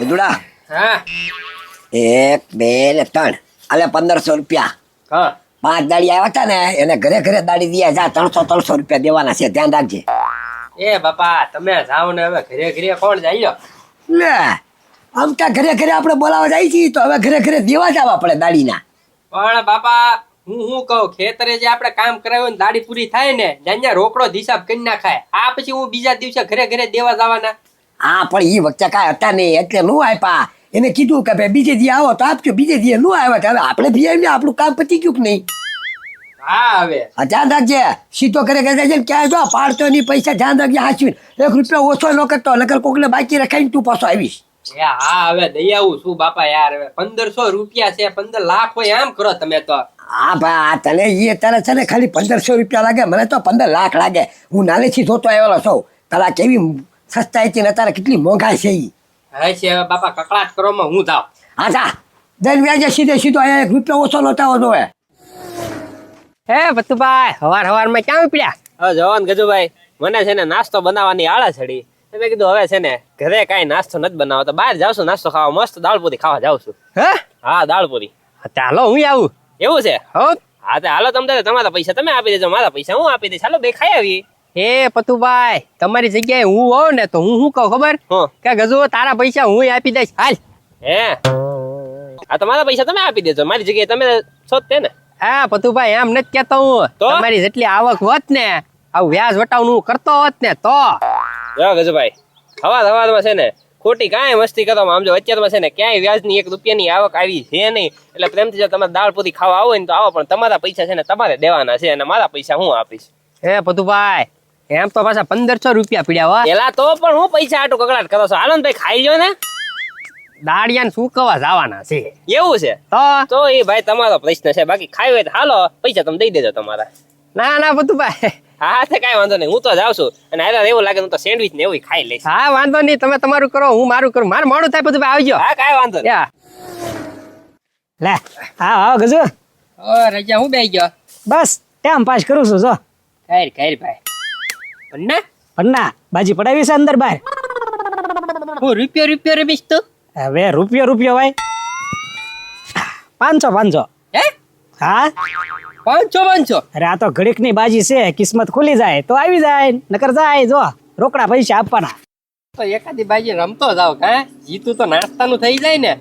વિદુડા હા 1 2 ને 3 આલે 1500 રૂપિયા. હા 5 દાડી આવ્યા હતા ને એને ઘરે ઘરે દાડી દીયા જા 300 રૂપિયા દેવાના છે, ધ્યાન રાખજે. એ બાપા તમે જાઓ ને હવે ઘરે ઘરે કોણ જાય? લે આમ કા ઘરે ઘરે આપણે બોલાવા જાય છીએ તો હવે ઘરે ઘરે દેવા જવા પડે દાડીના. પણ બાપા હું કહું ખેતરે જે આપણે કામ કરાવ્યું ને દાડી પૂરી થાય ને ત્યાં રોકડો હિસાબ કરી નાખાય. આ પછી હું બીજા દિવસે ઘરે ઘરે દેવા જવાના? હા પણ એ વખતે કાંઈ હતા નહીં એટલે નું આપ્યા. એને કીધું કે ભાઈ બીજે દી આવો તો આપજો, બીજે દી નું આવ્યા હવે આપણે ભી આવીને આપણું કામ પતી ગયું કે નહીં? હા હવે ધ્યાન રાખજે, સીધો કરે કે જાય ક્યાં જો પાડતો નહીં પૈસા, ધ્યાન રાખજે હાચવીને. 1 રૂપિયા ઓછો ન કરતો નકર કોકને બાકી રખાઈને તું પાછો આવીશ. એ હા હવે દઈ આવું છું બાપા યાર. હવે 1500 રૂપિયા છે, 15 લાખ હોય આમ કરો તમે તો. હા ભાઈ આ તને એ તારે છે ને ખાલી 1500 રૂપિયા લાગે, મને તો 15 લાખ લાગે. હું નાનેથી જોતો આવેલો છું તારા કેવી સસ્તા હતી ને તારે કેટલી મોંઘાઈ છે ઈ. હા છે હવે બાપા કકડાટ કરો માં હું જાઉં. હા જા દઈને વ્યાજે સીધો અહીંયા 1 રૂપિયા ઓછો નતાવો તો હે. હે બતુભાઈ હવાર માં ક્યાં ઉપડ્યા? હવે જવાન ગજુભાઈ મને છે ને નાસ્તો બનાવવાની આળા ચડી. મેં કીધું હવે છે ને ઘરે કાંઈ નાસ્તો નથી બનાવતો, બહાર જાઉં છું નાસ્તો ખાવા, મસ્ત દાળપુરી ખાવા જાઉં છું. હે હા દાળપુરી. ચાલો હું આવું. એવું છે? હા તો હાલો તમે તમારા પૈસા તમે આપી દેજો, મારા પૈસા હું આપી દઈશ. ચાલો બે ખાઈ આવી. એ પતુભાઈ તમારી જગ્યાએ હું હોઉં ને તો હું શું કહું ખબર કે ગજુ તારા પૈસા હું આપી દઈશ. હાલ. હે હા તમારા પૈસા તમે આપી દેજો, મારી જગ્યાએ તમે છો તે ને. હા પતુભાઈ એમ નથી કેતો હું. તમારી જેટલી આવક હોત ને આવું વ્યાજ વટાવનું કરતો હોત ને તો. જો ગજુભાઈ હવામાં છે ને ખોટી કાંઈ મસ્તી કરો આમ જો અત્યારમાં છે ને ક્યાંય વ્યાજની 1 રૂપિયાની આવક આવી છે નહીં. એટલે પ્રેમથી જો તમે દાળ પૂરી ખાવા આવો ને તો આવો, પણ તમારા પૈસા છે ને તમારે દેવાના છે અને મારા પૈસા હું આપીશ. હે પતુભાઈ એમ તો પાછા 1500 રૂપિયા પીડ્યા પેલા તો પણ હું પૈસા આટું કકડાટ કરો છો. હાલો ને ભાઈ ખાઈ લો ને. દાડિયાને સુકવા જવાના છે. એવું છે? તો એ ભાઈ તમારો પ્રશ્ન છે, બાકી ખાઈ હોય તો હાલો પૈસા તમે દઈ દેજો તમારા. ના ના પતુભાઈ હા તો કઈ વાંધો નહીં, હું તો જાઉં છું અને હાલ એવું લાગે હું તો સેન્ડવિચ ને એવું ખાઈ લઈશ. હા વાંધો નહીં, તમે તમારું કરો હું મારું કરું, મારે મોડું થાય પતુભાઈ આવજો. હા કઈ વાંધો નહીં. લે હા ગજુ રજા હું બેસી ગયો બસ ટાઈમ પાસ કરું છું. જો ખેર ભાઈ પન્ના બાજી પડાવી છે અંદર બહાર. હું રૂપિયો રમીશ તું? હવે રૂપિયો ભાઈ 500 હે હા 500. અરે આ તો ઘડીક ની બાજી છે, કિસ્મત ખુલી જાય તો આવી જાય, નકર જાય જો રોકડા પૈસા આપવાના. તો એકાદી બાજી રમતો જાવ હા, જીતું તો નાસ્તાનું થઈ જાય ને.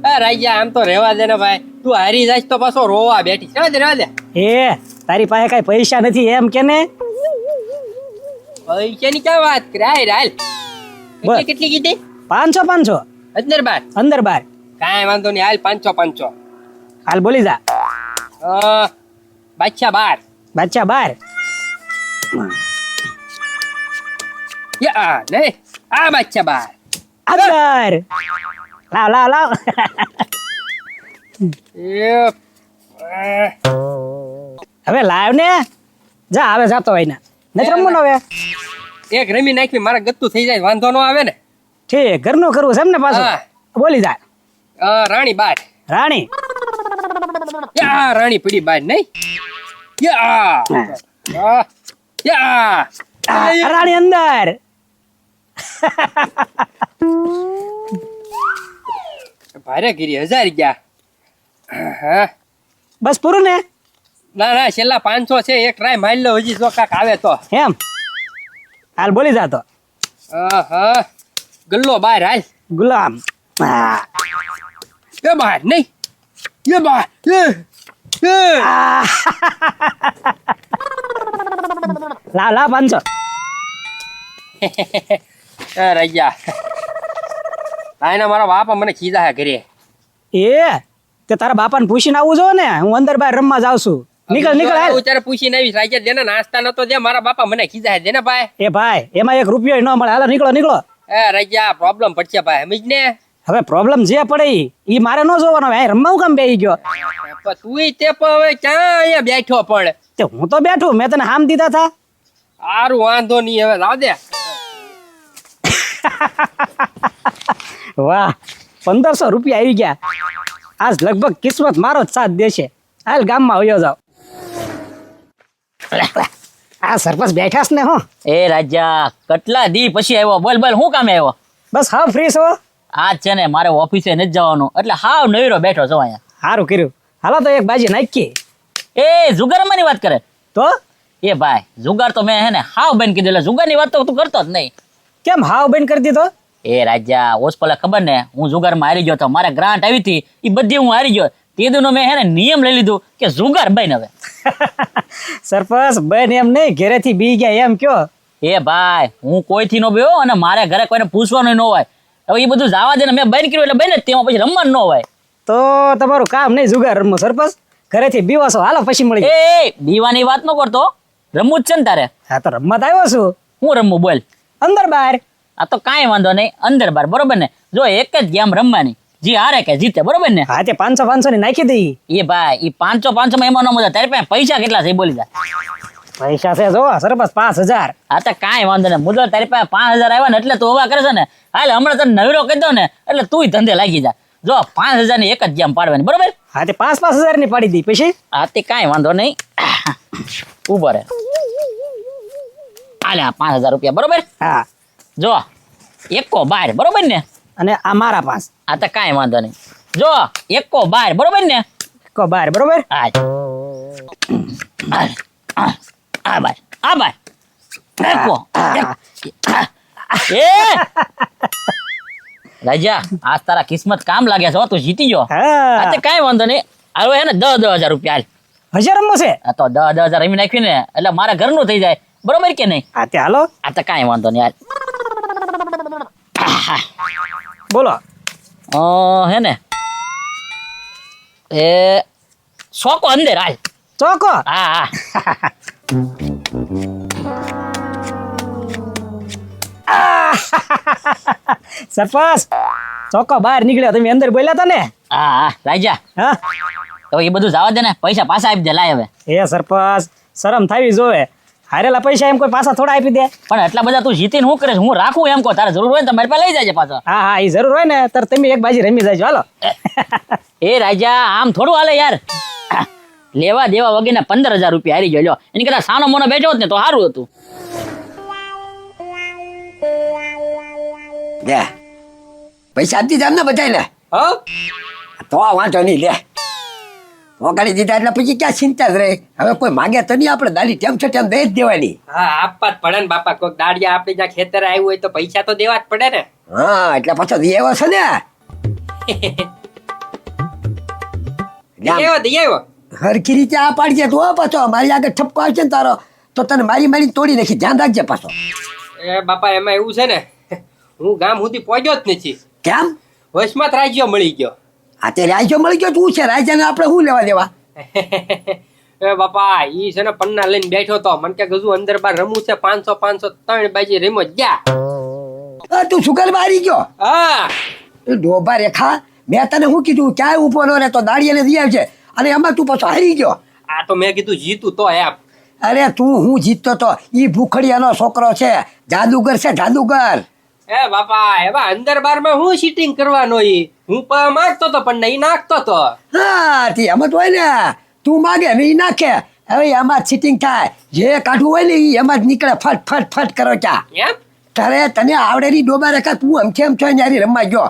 હા રાજા આમ તો રહેવા દે ને ભાઈ, તું હારી જાય તો પાછો રોવા બેઠી. રહેવા દે. એ તારી પાસે કઈ પૈસા નથી એમ કે ને? પૈસાની ક્યાં વાત કરે? હાલ કેટલી કીધી? 500 અંદર બાર. કાંઈ વાંધો નહીં, હાલ 500. હાલ બોલી જા. બાદશાહ બાર. યા નહીં આ બાદશાહ બાર અંદર. લાવ હવે લાવ ને જા. હવે જાતો હોય ને નથી રમવાનો. હવે એક રમી નાખી મારા ગત્તું થઈ જાય, વાંધો ન આવે ને. ઠીક ઘરનું કરવું છે એમ ને પાછું? બોલી જા. રાણી બાર. રાણી યા રાણી પડી બાર નહીં. યા રાણી અંદર. ભારે ગીરી 1000 ગયા. બસ પૂરું ને? ના છેલ્લા 500 છે, એક ટ્રાય મારી લો હજી જો કાક આવે તો. એમ હાલ બોલી જા તો. ગલ્લો બાર. હાલ ગુલામ. એ બાર નહીં એ બાર. લાવ 500. રજા મારા બાપા મને ખીજા ઘરે. એ તે તારા બાપાને પૂછીને આવું જો ને, હું અંદર બહાર રમવા જાઉં છું. નીકળ હાલ. ઉચારે પૂછીને આવીશ. રાજા દે ને નાસ્તા નતો દે, મારા બાપા મને ખીજા દે ને ભાઈ. એ ભાઈ એમાં 1 રૂપિયો ન મળે. હાલો નીકળો. રાજા પ્રોબ્લેમ પડશે ભાઈ, સમજ ને. હવે પ્રોબ્લેમ જે પડે ઈ મારે ન જોવાનો. રમવા હું કામ બેસી ગયો? તું તે હવે ક્યાં અહીંયા બેઠો? પણ તે હું તો બેઠું, મેં તને હામ દીધા હતા. સારું વાંધો નહીં, હવે લાવ દે. વાહ 1500 રૂપિયા આવી ગયા. આજ લગભગ કિસ્મત મારો જ સાથ દેશે. હાલ ગામમાં વયો જાવ. આ સરપંચ બેઠા છે ને? હું એ રાજા કેટલા દી પછી આવ્યો? બોલ શું કામ આવ્યો? બસ હા ફ્રી છો. આજ છે ને મારે ઓફિસે નથી જવાનું એટલે હાવ નવીરો બેઠો છો અહીંયા. સારું કર્યું. હાલો તો એક બાજી નાખીએ. એ જુગારમાંની વાત કરે તો એ ભાઈ જુગાર તો મેં હે ને હાવ બંધ કીધું એટલે જુગારની વાત તો તું કરતો જ નહીં. કેમ હાવ બંધ કરી દીધો? એ રાજા ઓસપલે ખબર ને હું જુગારમાં હારી ગયો તો મારે ગ્રાન્ટ આવી હતી એ બધી હું હારી ગયો તે દીનો મેં હે ને નિયમ લઈ લીધું કે જુગાર બંધ હવે. સરપંચ બેન એમ નહીં ઘરેથી બી ગયા એમ કયો. એ ભાઈ હું કોઈથી નો બેહો અને મારે ઘરે કોઈને પૂછવાનું ન હોય. હવે એ બધું જવા દે ને મેં બંધ કર્યું એટલે બંધ જ તેમાં પછી રમવાનું ન હોય. તો તમારું કામ નહીં જુગાર રમવું સરપંચ. ઘરેથી બીવાસો હાલો પછી મળી. એ બીવાની વાત ન કરતો રમવું જ છે ને તારે. હા તો રમત આવ્યો છું. હું રમવું બોલ. અંદર બહાર. આ તો કાંઈ વાંધો નહીં અંદર બાર બરોબર ને. જો એક જ ગેમ રમવાની જે હારે કે જીતે બરોબર ને. હા તે 500 ની નાખી દઈ. એ ભાઈ એ 500 માં એમાં ન મજા તારી પાસે પૈસા કેટલા છે એ બોલી જા. પૈસા છે જો સરપંચ 5000. હા તો કાંઈ વાંધો નહીં મુદ્દો તારી પાસે 5000 આવ્યા ને એટલે તું હવા કરે છે ને હાલ હમણાં તને નવીરો કહી દો ને એટલે તું ધંધે લાગી જા. જો 5000 ની એક જ ગેમ પાડવાની બરોબર. હા તે 5,000 ની પાડી દી પછી. હા તે કાંઈ વાંધો નહીં ઉભો રે હાલે 5000 રૂપિયા બરોબર. હા જો એકો 12 બરોબર ને. અને આ મારા 5. આ તો કાંઈ વાંધો નહીં જો એકો 12 બરોબર ને. કો 12 બરોબર. આ ભાઈ આ ભાઈ એકો એ રાજા આજ તારા કિસ્મત કામ લાગ્યા છે હો, તું જીતી ગયો. હા આ તે કાંઈ વાંધો નહીં હાલો હે ને 10,000 રૂપિયા હાલ. હજાર રમવો છે. આ તો 10,000 રમી નાખ્યું ને એટલે મારા ઘરનું થઈ જાય બરોબર કે નહીં. હા તે હાલો આ તો કાંઈ વાંધો નહીં હાલ. બોલો. હે ને એ સોકો અંદર હાલ. ચોકો. હા હા સરપંચ ચોકો બહાર નીકળ્યો તમે અંદર બોલ્યા હતા ને. હા હા રાજા હા તો એ બધું જવા દે ને પૈસા પાછા આપી દે લાય હવે. એ સરપંચ શરમ થાવી જોવે. હારેલા પૈસા એમ કોઈ પાછા થોડા આપી દે. પણ એટલા બધા તું જીતીને શું કરે હું રાખું એમ કહો તારે જરૂર હોય ને તો મારી પાસે લઈ જાય પાછો. હા હા એ જરૂર હોય ને ત્યારે તમે એક બાજી રમી જાય હાલો. એ રાજા આમ થોડું હાલે યાર. લેવા દેવા વગેરે 15,000 રૂપિયા હારી ગયો લ્યો. એની કરતા સાનો મોનો બેઠો હોત ને તો સારું હતું. લે પૈસા આપતી જામ ને બધાને. હા તો વાંધો નહીં લે વગાડી દીધા એટલે પછી ક્યાં ચિંતા જ રહે. હવે કોઈ માગે તો નહીં આપણે દાડી ટેમ છે ટેમ દઈ જ દેવાની. હા આપવા જ પડે ને બાપા કોઈક દાડિયા આપણે જ્યાં ખેતર આવ્યું હોય તો પૈસા તો દેવા જ પડે ને. હા એટલે પાછો દઈ આવ્યો છે ને. આવ્યો દઈ આવ્યો હરખી રીતે આ પાડજે તું હો પાછો. મારી આગળ ઠપકો આવશે ને તારો તો તને મારી મારી તોડી નાખી ધ્યાન રાખજે પાછો. એ બાપા એમાં એવું છે ને હું ગામ સુધી પહોંચ્યો જ નથી. કેમ? વચમાં જ રાજ્યો મળી ગયો. આ તે રાજો મળી ગયો તું છે રાજાને આપણે શું લેવા દેવા. એ બાપા ઈ છે ને પન્ના લઈને બેઠો તો મને કે ગજુ અંદર બાર રમવું છે 500 3 બાજી રમો ગયા. તું સુગર હારી ગયો. હા એ ડોબા રેખા મેં તને શું કીધું ક્યાંય ઉભો ન રહે તો દાડીને દઈ આવજે અને એમાં તું પાછો હારી ગયો. આ તો મેં કીધું જીતું તો એમ. અરે તું હું જીતતો તો ઈ ભૂખડિયાનો છોકરો છે જાદુગર છે જાદુગર. એ બાપા એવા અંદર બાર માં હું સીટિંગ કરવાનો ઈ હું માગતો તો પણ નહીં નાખતો તો. હા તે એમ જ હોય ને તું માગે ને ઈ નાખે. હવે એમાં જ સીટિંગ થાય જે કાઢવું હોય ને ઈ એમાં જ નીકળે ફટ ફટ ફટ કરો ચા. એમ તારે તને આવડેલી ડોબા રેખા તું અમથેમ છો ન્યારી રમવા ગયો.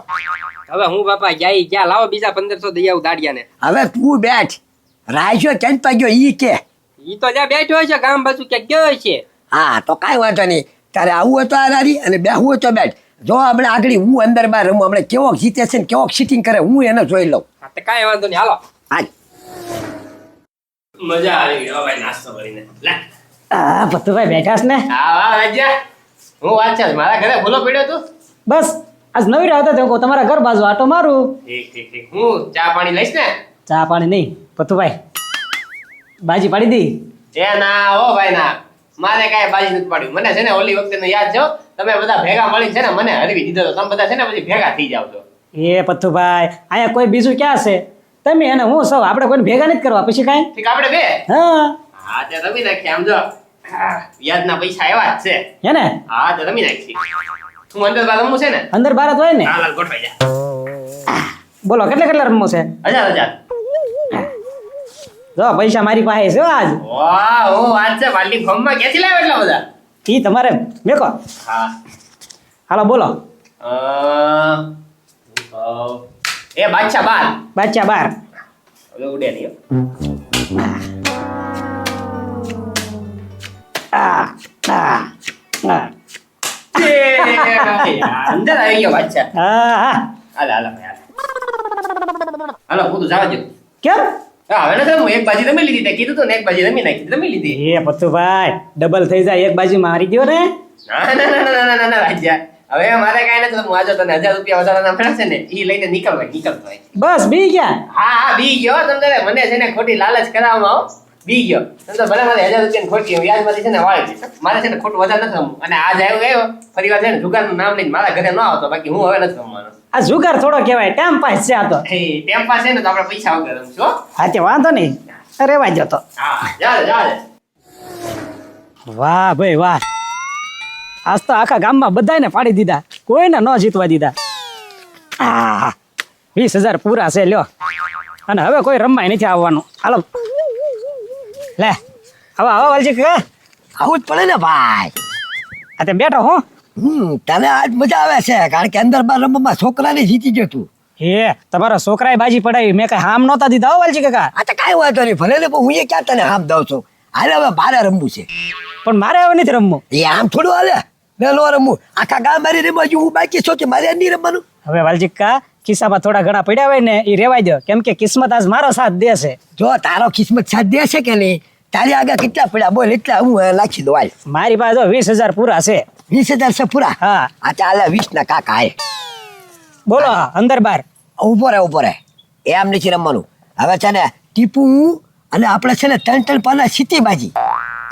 હવે હું બાપા જાય ગયા લાવો બીજા 1500 દઈ આવું દાડિયાને. હવે તું બેઠ રાજો કેમ પાગ્યો ઈ કે. ઈ તો જ્યાં બેઠો છે ગામ બાજુ ક્યાંક ગયો છે. હા તો કાંઈ વાંધો નહીં તારે આવવું હોય તો આ રારી અને બેહવું હોય તો બેઠ. જો હમણાં આગળ હું અંદર બાર રમું હમણાં કેવોક જીતે છે ને કેવોક સીટિંગ કરે હું એને જોઈ લઉં. હા તો કાંઈ વાંધો નહીં હાલો. હાલ. મજા આવી ગયો ભાઈ નાસ્તો કરીને. લે હા ભત્તુભાઈ બેઠા છે ને. હા વાહ રાજ્યા હું વાત છે મારા ઘરે ભૂલો પડ્યો તું. બસ આજ નવી રાત હતો કહું તમારા ઘર બાજુ આટો મારું. ઠીક હું ચા પાણી લઈશ ને. ચા પાણી નહીં ભત્તુભાઈ બાજી પાડી દી. એ ના હો ભાઈ ના મારે કાંઈ બાજી નથી પાડ્યું. મને છે ને ઓલી વખતે યાદ છો તમે બધા ભેગા મળીને છે ને મને હરવી દીધો તો તમે બધા છે ને પછી ભેગા થઈ જાવ છો. એ પથ્થુભાઈ અહીંયા કોઈ બીજું ક્યાં છે તમે અને હું સૌ આપણે કોઈને ભેગા નથી કરવા પછી કાંઈ. ઠીક આપણે બે હા હા તે રમી નાખીએ આમ જો વ્યાજના પૈસા એવા જ છે. હે ને હા તો રમી નાખીએ. હું અંદર બાર રમવું છે ને. અંદર ભારત હોય ને. હાલ ગોઠવાઈ જા. બોલો કેટલા કેટલા રમવું છે. 1000 જો પૈસા મારી પાસે છે હો આજ. વાહ હું વાત છે વાલી ફોર્મમાં ક્યાંથી લાવ્યો એટલા બધા. ઈ તમારે મેકો હા હાલો બોલો. એ બાદશાહ બાર બાચ્ચા બાર. હવે ઉડે નહીં હો. આ આ આ. એ, અંદર આવી ગયો બાદશાહ. હા હા. હાલે હાલે ભાઈ, હાલો પૂરું જવા દો. કેમ? હા, હવે નથી રમવું. એક બાજી રમી લીધી તે કીધું તું ને, એક બાજી રમી નાખી, રમી લીધી. એ પતુભાઈ ડબલ થઈ જાય એક બાજુ મારી ગયો ને. ના ના ના ના ના ના બાદશાહ. હવે મારે કાંઈ નથી રમવું. આજે તને 1000 રૂપિયા વધારાના મળશે ને, ઈ લઈને નીકળતો હોય. બસ બી ગયા. હા હા, બી ગયો તમને. મને છે ને ખોટી લાલચ કરાવવામાં આવો, બી ગયો. તમે તો ભલે મારે 1000 રૂપિયાની ખોટી વ્યાજમાંથી છે ને વાળી દઈશ. મારે છે ને ખોટું વધારે નથી રમવું. અને આજ આવ્યો ફરી વાર છે ને જુગારનું નામ લઈને મારા ઘરે ન આવતો, બાકી હું હવે નથી રમવાનો. આ જુગાર થોડો કહેવાય, ટાઈમ પાસ છે આ તો. ટેમ પાસ છે ને તો આપણે પૈસા વગર રમશું હો. હા તે વાંધો નહીં, રેવા દો તો. હા, ચાલે ચાલે. વાહ ભાઈ વાહ, આજ તો આખા ગામમાં બધાને પાડી દીધા, કોઈને ન જીતવા દીધા. આ 20,000 પૂરા છે લ્યો. અને હવે કોઈ રમવાય નથી આવવાનું. હાલો લે, હવે હવે વાલજી કાકા આવું જ પડે ને ભાઈ. આ તે બેઠો હું. તને આજ મજા આવે છે કારણ કે અંદર બાર રમવામાં છોકરાને જીતી ગયો તું. હે તમારા છોકરાએ બાજી પડાવી, મેં કઈ હામ નહોતા દીધા હો વાલજી કાકા. આ તો કાંઈ વાંધો નહીં, ભલે ને પણ હું એ ક્યાં તને હામ દઉં છું. હાલે હવે બારે રમવું છે. પણ મારે હવે નથી રમવું. એ આમ થોડું હાલે, મેં નો રમવું. આખા ગામ મારી રમવા હું બાકી છો કે મારે નહીં રમવાનું. હવે વાલજી કાકા ખિસ્સામાં થોડા ઘણા પડ્યા હોય ને એ રેવાઈ દો, કેમ કે કિસ્મત આજ મારો સાથ દેશે. જો તારો કિસ્મત સાથ દે છે કે નહીં, તારી આગળ કેટલા પડ્યા બોલ, એટલા હું નાખી દઉં. હાલ મારી પાસે 20,000 પૂરા છે. 20,000 છે પૂરા. હા આ ચાલે 20 ના કાકા. હાલ બોલો અંદર બાર. ઉભો રહે એમ નથી રમવાનું. હવે છે ને ટીપુ અને આપણે છે ને 3 પાના સીટી બાજી.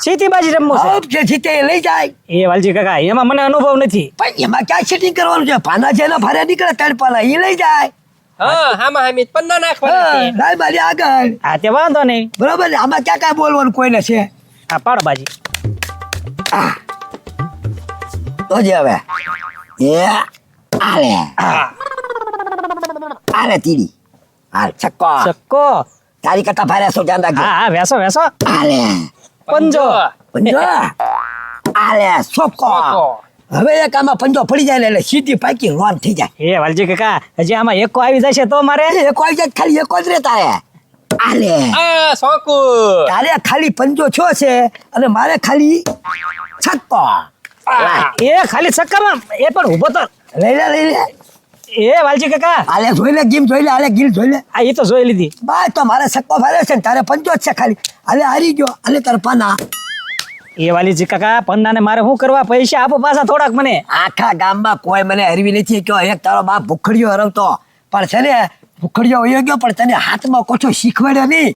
સીધી બાજી રમવું છે. જે જીતે એ લઈ જાય. એ વાલજી કાકા એમાં મને અનુભવ નથી. પણ એમાં ક્યાં સેટિંગ કરવાનું છે? પાના જેના ભારે નીકળે 3 પાના એ લઈ જાય. હા, હામાં હામી પન્ના નાખવાના હા, છે. લાય મારી આગળ. હા તે વાંધો નહીં. બરોબર ને? આમાં ક્યાં કાંઈ બોલવાનું કોઈને છે? હા પાડો બાજી. આ તો જે હવે એ આલે આલે તીડી. હાલ છક્કો. ચક્કો. તારી કરતા ભારે છો, ધ્યાન રાખજો. હા હા વેસો વેસો. આલે પંજો. પંજો. આલે સોકો. હવે એક આમાં પંજો પડી જાય ને એટલે સીધી પાકી લોન થઈ જાય. એ વાલજી કાકા હજી આમાં એકો આવી જશે તો મારે. એક આવી જાય, ખાલી એક જ રે તારે. આલે આ સોકુ. તારે ખાલી પંજો છો છે અને મારે ખાલી છક્કો. એ ખાલી ચક્કામાં એ પણ ઉભો તો. લઈ લે. એ વાલજી કાકા આલે જોઈ લે, ગીમ જોઈ લે, આલે ગીલ જોઈ લે. આ એ તો જોઈ લીધી. બસ તો મારે છક્કો ફારે છે ને તારે પંજો જ છે ખાલી. આલે હારી ગયો, આલે તાર પાના. એ વાલીજી કાકા પન્નાને મારે શું કરવા? પૈસા આપો પાછા થોડાક મને. આખા ગામમાં કોઈ મને હરવી નથી કે એક તારો બાપ ભૂખડિયો હરવતો, પણ છે ને ભૂખડિયો વયો ગયો પણ તને હાથમાં કોઠો શીખવાડ્યો નહીં.